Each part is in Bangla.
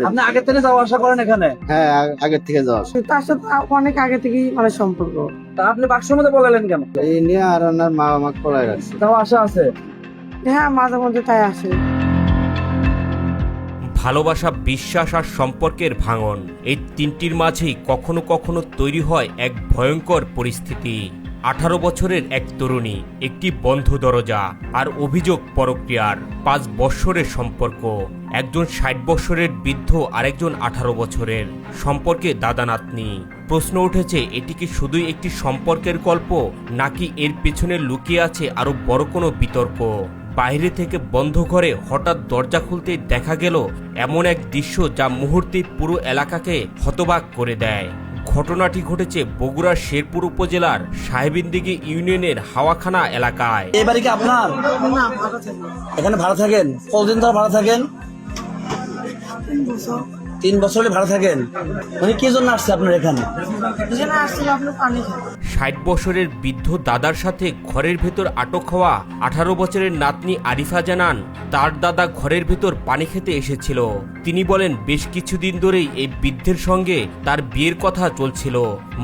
আপনি আগে থেকে যাওয়া আসা করেন এখানে? হ্যাঁ, আগের থেকে যাওয়া আসা। তার সাথে অনেক আগে থেকেই সম্পর্ক। তা আপনি বাক্সের মধ্যে বলালেন কেন? এই নিয়ে আর ওনার মা আমাকে পড়ায় রাখছে। যাওয়া আসা আছে? হ্যাঁ, মাঝে মধ্যে তাই আসে। ভালোবাসা, বিশ্বাস আর সম্পর্কের ভাঙন, এই তিনটির মাঝেই কখনো কখনো তৈরি হয় এক ভয়ঙ্কর পরিস্থিতি। 18 বছরের এক তরুণী, একটি বন্ধ দরজা আর অভিযোগ পরক্রিয়ার 5 বৎসরের সম্পর্ক। একজন 60 বছরের বৃদ্ধ আর একজন 18 বছরের, সম্পর্কে দাদা নাতনি। প্রশ্ন উঠেছে, এটি কি শুধুই একটি সম্পর্কের গল্প, নাকি এর পেছনে লুকিয়ে আছে আরো বড় কোনো বিতর্ক? বাইরে থেকে বন্ধ ঘরে হঠাৎ দরজা খুলতেই দেখা গেল এমন এক দৃশ্য যা মুহূর্তেই পুরো এলাকাকে হতবাক করে দেয়। ঘটনাটি ঘটেছে বগুড়ার শেরপুর উপজেলার সাহেবিনদিঘি ইউনিয়নের হাওয়াখানা এলাকায়। এই বাড়ি কি আপনার? না, ভালো থাকে। এখানে ভাড়া থাকেন? কতদিন ধরে ভাড়া থাকেন? 3 বছর। 3 বছর হলে ভাড়া থাকেন। মানে কি জন্য আসছে আপনার এখানে? এখানে আসছিল আপনার পানি খাবে। 60 বছরের বৃদ্ধ দাদার সাথে ঘরের ভেতর আটক হওয়া 18 বছরের নাতনি আরিফা জানান, তার দাদা ঘরের ভেতর পানি খেতে এসেছিল। তিনি বলেন, বেশ কিছুদিন ধরেই এই বৃদ্ধের সঙ্গে তার বিয়ের কথা চলছিল।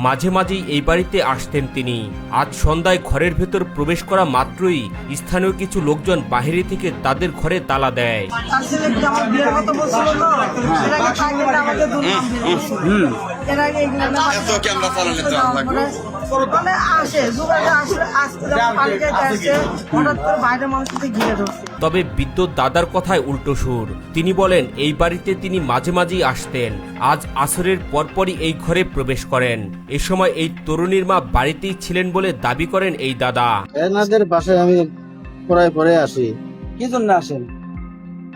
মাঝে মাঝেই এই বাড়িতে আসতেন তিনি। আজ সন্ধ্যায় ঘরের ভেতর প্রবেশ করা মাত্রই স্থানীয় কিছু লোকজন বাহিরে থেকে তাদের ঘরে তালা দেয়। তার ছেলে কি আমার বিয়ের কথা বলছিল না? এর আগে তাকে আমাকে দুর্নাম দিয়েছিল। এর আগে এগুলো মানে আসে, দুবারে আসলে আজকে যখন পানি খাইতে আসছে, হঠাৎ করে বাইরের মানুষকে ঘিরে ধরছে। তবে বৃদ্ধ দাদার কথায় উল্টো সুর। তিনি বলেন, এই বাড়িতে তিনি মাঝে মাঝেই আসতেন। আজ আসরের পরপরই এই ঘরে প্রবেশ করেন। এ সময় এই তরুণীর মা বাড়িতেই ছিলেন বলে দাবি করেন এই দাদা। এনাদের বাসায় আমি পরে আসি। কি জন্য আসেন?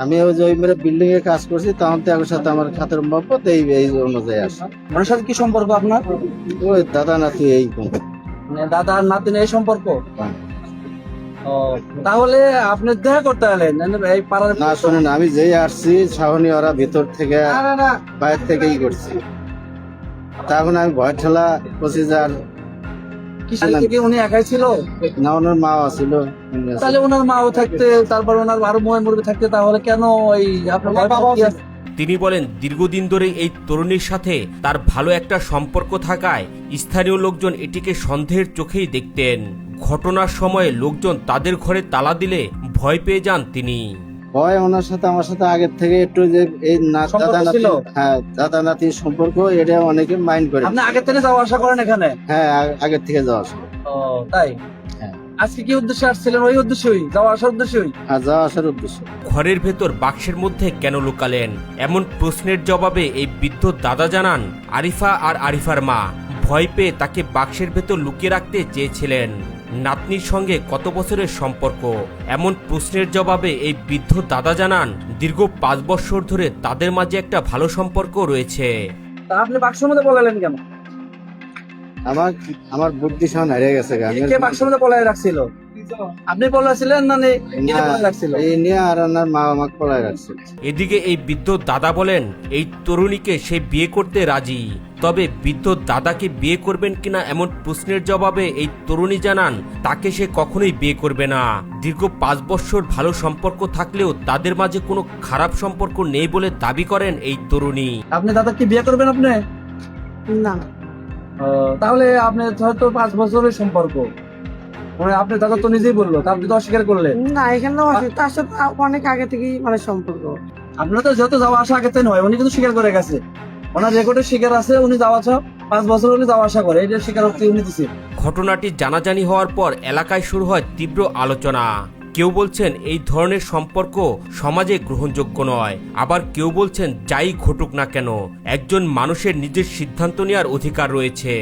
আমি ওই যে মেরে বিল্ডিং এ কাজ করছি, তখন তো একর সাথে আমার খাতের মহব্বত এই অনুযায়ী আসি। ওনার সাথে কি সম্পর্ক আপনার? ওই দাদা নাতি এই মানে দাদা আর নাতিন এই সম্পর্ক? ও, তাহলে আপনি দেখা করতে এলেন এই পাড়ার? না, শোনেন, আমি যেই আসছি সাহনি ওরা ভিতর থেকে না। বাইরে থেকেই করছি। তখন আমি ভয় ঠেলা করছি যে আর কি উনি একাই ছিল? না, ওনার মা ছিল। তাহলে ওনার মাও থাকতে, তারপর ওনার আরো মুরব্বি থাকতে, তাহলে কেন ওই আপনার বাবা? তিনি বলেন, দীর্ঘদিন ধরে এই তরুণীর সাথে তার ভালো একটা সম্পর্ক থাকায় স্থানীয় লোকজন এটিকে সন্দেহের চোখেই দেখতেন। ঘটনার সময়ে লোকজন তাদের ঘরে তালা দিলে ভয় পেয়ে যান তিনি। ভয় ওনার সাথে আমার সাথে আগের থেকে একটু যে এই দাদা নাতি, হ্যাঁ দাদা নাতির সম্পর্ক, এটা অনেকে মাইন্ড করে। আপনি আগে থেকে যাওয়া আসা করেন এখানে? হ্যাঁ, আগের থেকে যাওয়া আসা। ও তাই? হ্যাঁ। আজকে কি উদ্দেশ্যে আসছিলেন? ওই উদ্দেশ্যই, যাওয়া আসার উদ্দেশ্যই? আর যাওয়া আসার উদ্দেশ্য। ঘরের ভেতর বাক্সের মধ্যে কেন লুকালেন, এমন প্রশ্নের জবাবে এই বৃদ্ধ দাদা জানান, আরিফা আর আরিফার মা ভয় পেয়ে তাকে বাক্সের ভেতর লুকিয়ে রাখতে চেয়েছিলেন। নাতনির সঙ্গে কত বছরের সম্পর্ক, এমন প্রশ্নের জবাবে এই বৃদ্ধ দাদা জানান, দীর্ঘ 5 বছর ধরে তাদের মাঝে একটা ভালো সম্পর্ক রয়েছে। তা আপনি বাক্সের মধ্যে বলালেন কেন? আমার বুদ্ধি সহ হারিয়ে গেছে। কে বাক্সের মধ্যে বলাই রাখছিল? আপনি বলেছিলেন না? রাখছিল এই নিয়ে আর ওনার মা আমাকে পড়ায় রাখছে। এদিকে এই বৃদ্ধ দাদা বলেন, এই তরুণীকে সে বিয়ে করতে রাজি। তবে বৃদ্ধ দাদাকে বিয়ে করবেন কিনা এমন প্রশ্নের জবাবে এই তরুণী জানান, তাকে সে কখনোই বিয়ে করবে না। দীর্ঘ 5 বছর ভালো সম্পর্ক থাকলেও তাদের মাঝে কোনো খারাপ সম্পর্ক নেই বলে দাবি করেন এই তরুণী। আপনি দাদাকে বিয়ে করবেন? আপনি না, তাহলে আপনি হয়তো 5 বছরের সম্পর্ক, মানে আপনি দাদা তো নিজেই বললো, তা আপনি তো অস্বীকার করলেন। না, এখানেও আসে, তার সাথে অনেক আগে থেকেই সম্পর্ক। আপনার তো যেহেতু যাওয়া আসা আগে নয়, উনি কিন্তু স্বীকার করে গেছে। ওনার রেকর্ডে স্বীকার আছে, উনি যাওয়া আসা 5 বছর হলে যাওয়া আসা করে, এটা স্বীকারোক্তি উনি দিচ্ছে। ঘটনাটি জানাজানি হওয়ার পর এলাকায় শুরু হয় তীব্র আলোচনা। কেউ বলছেন এই ধরনের সম্পর্ক সমাজে গ্রহণযোগ্য নয়, আবার কেউ বলছেন যাই ঘটুক না কেন একজন মানুষের নিজের সিদ্ধান্ত নেওয়ার অধিকার রয়েছে।